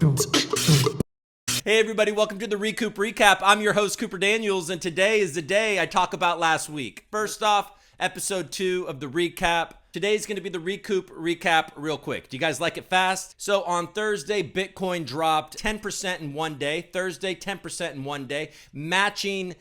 Hey everybody, welcome to the ReCOOP Recap. I'm your host, Cooper Daniels, and today is the day I talk about last week. First off, episode 2 of the recap. Today's going to be the ReCOOP Recap real quick. Do you guys like it fast? So on Thursday, Bitcoin dropped 10% in one day. Thursday, 10% in one day, matching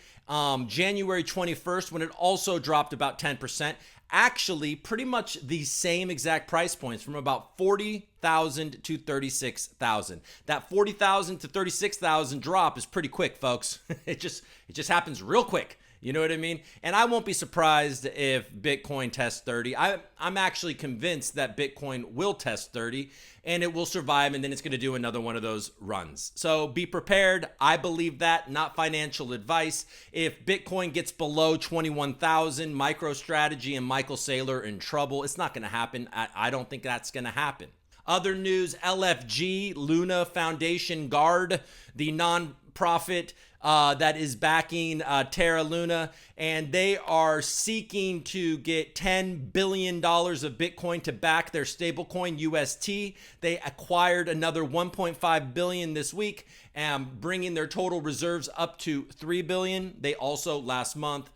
January 21st when it also dropped about 10%. Actually, pretty much the same exact price points from about 40,000 to 36,000. That 40,000 to 36,000 drop is pretty quick, folks. It just happens real quick. You know what I mean? And I won't be surprised if Bitcoin tests 30. I'm actually convinced that Bitcoin will test 30 and it will survive, and then it's going to do another one of those runs. So be prepared. I believe that, not financial advice. If Bitcoin gets below 21,000, MicroStrategy and Michael Saylor are in trouble. It's not going to happen. I don't think that's going to happen. Other news, LFG, Luna Foundation Guard, the nonprofit that is backing Terra Luna, and they are seeking to get $10 billion of Bitcoin to back their stablecoin UST. They acquired another $1.5 billion this week, bringing their total reserves up to $3 billion. They also last month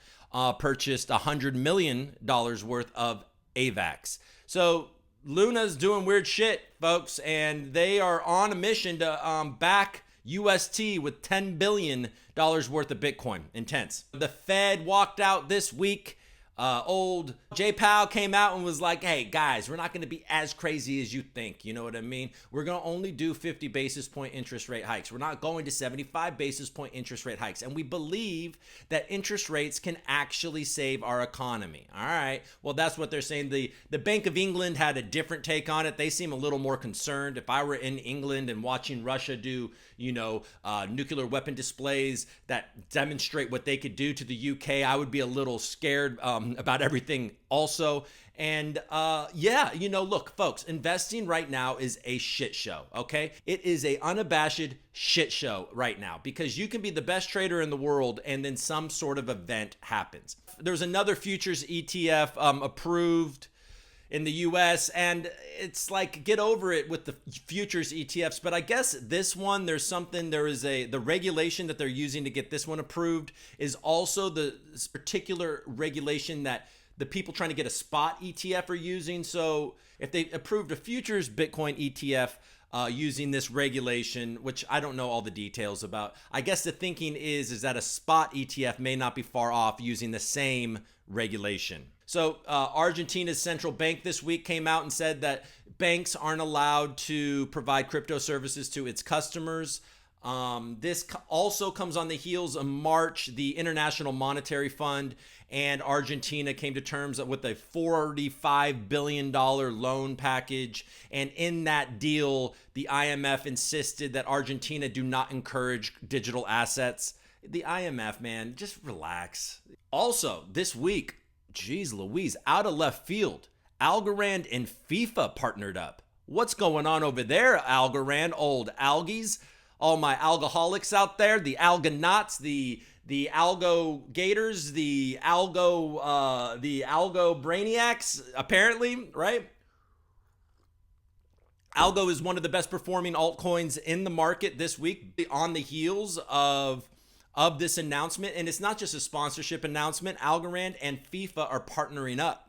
purchased $100 million worth of AVAX. So Luna's doing weird shit, folks, and they are on a mission to back UST with $10 billion worth of Bitcoin. Intense. The Fed walked out this week. Old Jay Powell came out and was like, hey guys, we're not going to be as crazy as you think. You know what I mean? We're going to only do 50 basis point interest rate hikes. We're not going to 75 basis point interest rate hikes. And we believe that interest rates can actually save our economy. All right. Well, that's what they're saying. The Bank of England had a different take on it. They seem a little more concerned. If I were in England and watching Russia do, nuclear weapon displays that demonstrate what they could do to the UK, I would be a little scared about everything also. And look, folks, investing right now is a shit show, okay? It is a unabashed shit show right now because you can be the best trader in the world and then some sort of event happens. There's another futures ETF approved in the US, and it's like, get over it with the futures ETFs. But I guess this one, the regulation that they're using to get this one approved is also the particular regulation that the people trying to get a spot ETF are using. So if they approved a futures Bitcoin ETF using this regulation, which I don't know all the details about, I guess the thinking is that a spot ETF may not be far off using the same regulation. So Argentina's central bank this week came out and said that banks aren't allowed to provide crypto services to its customers. This also comes on the heels of March. The International Monetary Fund and Argentina came to terms with a $45 billion loan package. And in that deal, the IMF insisted that Argentina do not encourage digital assets. The IMF, man, just relax. Also, this week, geez Louise, out of left field, Algorand and FIFA partnered up. What's going on over there, Algorand, old algies? All my alcoholics out there, the algonauts, the algo gators, the algo brainiacs, apparently, right? Algo is one of the best performing altcoins in the market this week on the heels of this announcement. And it's not just a sponsorship announcement. Algorand and FIFA are partnering up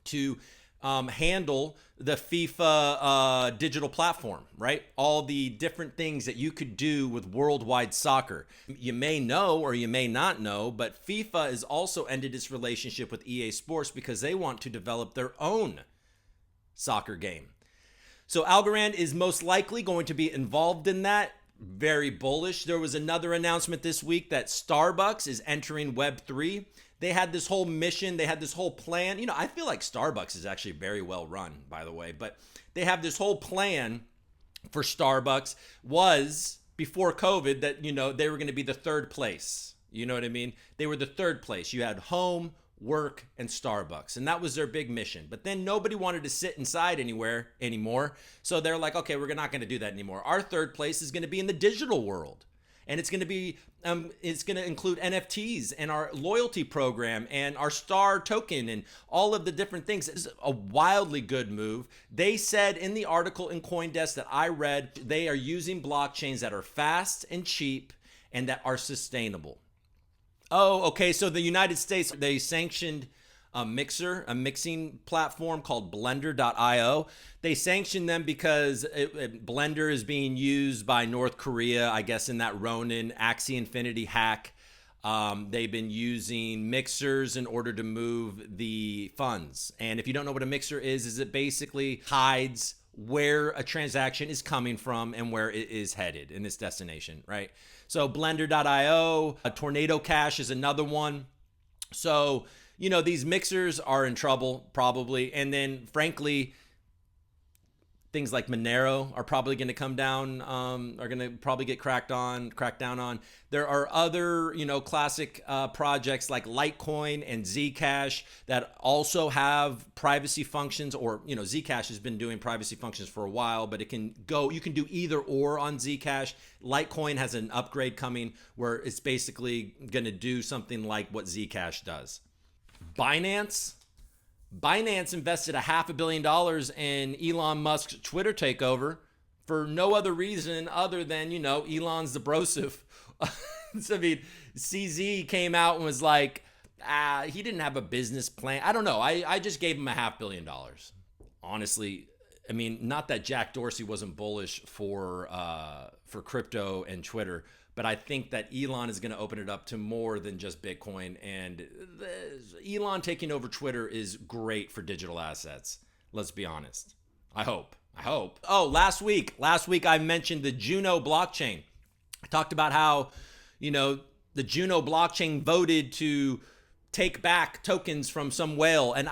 to handle the FIFA digital platform, right? All the different things that you could do with worldwide soccer. You may know or you may not know, but FIFA has also ended its relationship with EA Sports because they want to develop their own soccer game. So Algorand is most likely going to be involved in that. Very bullish. There was another announcement this week that Starbucks is entering Web3. They had this whole mission. They had this whole plan. I feel like Starbucks is actually very well run, by the way, but they have this whole plan for Starbucks was before COVID that, they were going to be the third place. You know what I mean? They were the third place. You had home, work, and Starbucks. And that was their big mission. But then nobody wanted to sit inside anymore. So they're like, okay, we're not going to do that anymore. Our third place is going to be in the digital world. and it's going to include NFTs and our loyalty program and our star token and all of the different things. It's a wildly good move. They said in the article in CoinDesk that I read, they are using blockchains that are fast and cheap and that are sustainable. Oh, okay. So the United States, they sanctioned a mixing platform called Blender.io. They sanctioned them because Blender is being used by North Korea, I guess, in that Ronin Axie Infinity hack. They've been using mixers in order to move the funds. And if you don't know what a mixer is it basically hides where a transaction is coming from and where it is headed in its destination, right? So Blender.io, Tornado Cash is another one. So, these mixers are in trouble probably. And then frankly, things like Monero are probably going to come down, are going to probably get cracked down on. There are other, classic projects like Litecoin and Zcash that also have privacy functions, or, Zcash has been doing privacy functions for a while, but you can do either or on Zcash. Litecoin has an upgrade coming where it's basically going to do something like what Zcash does. Binance invested $500 million in Elon Musk's Twitter takeover for no other reason other than, Elon's the brosif. So, CZ came out and was like, he didn't have a business plan. I don't know. I just gave him $500 million. Honestly, not that Jack Dorsey wasn't bullish for crypto and Twitter, but I think that Elon is going to open it up to more than just Bitcoin. And Elon taking over Twitter is great for digital assets. Let's be honest. I hope. Oh, last week I mentioned the Juno Blockchain. I talked about how, the Juno Blockchain voted to take back tokens from some whale. And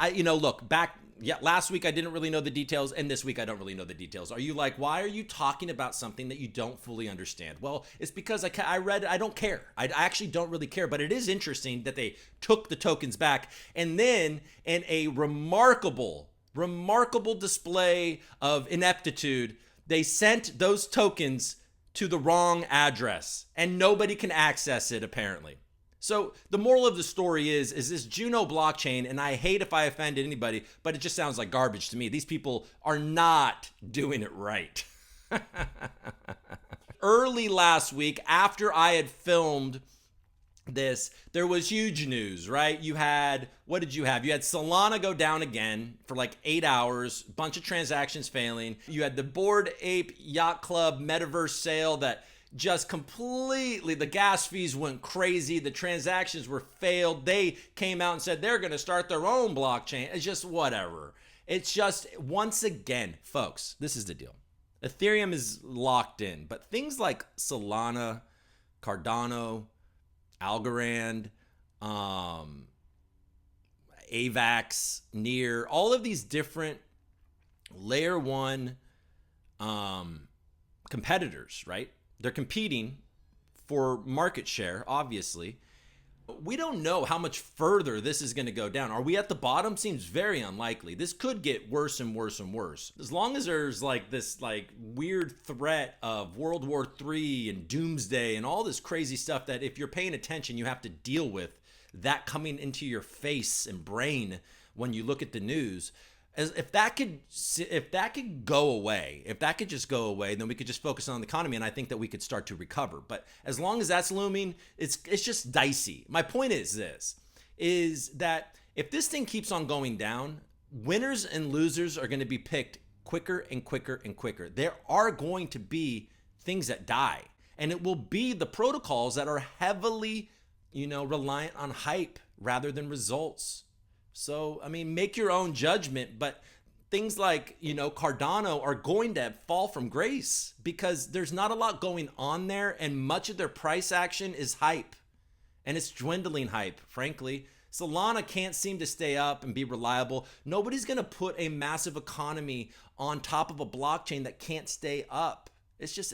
last week I didn't really know the details, and this week I don't really know the details. Are you like, why are you talking about something that you don't fully understand? Well, it's because I read it. I don't care. I actually don't really care, but it is interesting that they took the tokens back, and then in a remarkable display of ineptitude, they sent those tokens to the wrong address, and nobody can access it apparently. So the moral of the story is this Juno blockchain, and I hate if I offended anybody, but it just sounds like garbage to me. These people are not doing it right. Early last week, after I had filmed this, there was huge news, right? What did you have? You had Solana go down again for like 8 hours, bunch of transactions failing. You had the Bored Ape Yacht Club metaverse sale that just completely, the gas fees went crazy. The transactions were failed. They came out and said they're going to start their own blockchain. It's just whatever. It's just, once again, folks, this is the deal. Ethereum is locked in, but things like Solana, Cardano, Algorand, AVAX, Near, all of these different layer one competitors, right? They're competing for market share, obviously. We don't know how much further this is going to go down. Are we at the bottom? Seems very unlikely. This could get worse and worse and worse. As long as there's this weird threat of World War III and doomsday and all this crazy stuff that if you're paying attention, you have to deal with that coming into your face and brain when you look at the news. If that could go away, if that could just go away, then we could just focus on the economy, and I think that we could start to recover. But as long as that's looming, it's just dicey. My point is that if this thing keeps on going down, winners and losers are going to be picked quicker and quicker and quicker. There are going to be things that die, and it will be the protocols that are heavily, reliant on hype rather than results. So, make your own judgment, but things like, Cardano are going to fall from grace because there's not a lot going on there, and much of their price action is hype, and it's dwindling hype, frankly. Solana can't seem to stay up and be reliable. Nobody's going to put a massive economy on top of a blockchain that can't stay up. It's just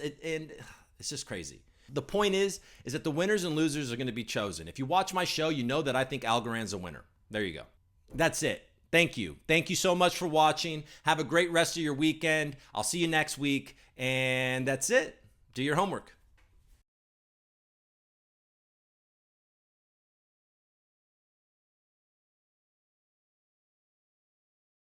crazy. The point is that the winners and losers are going to be chosen. If you watch my show, you know that I think Algorand's a winner. There you go. That's it. Thank you. Thank you so much for watching. Have a great rest of your weekend. I'll see you next week. And that's it. Do your homework.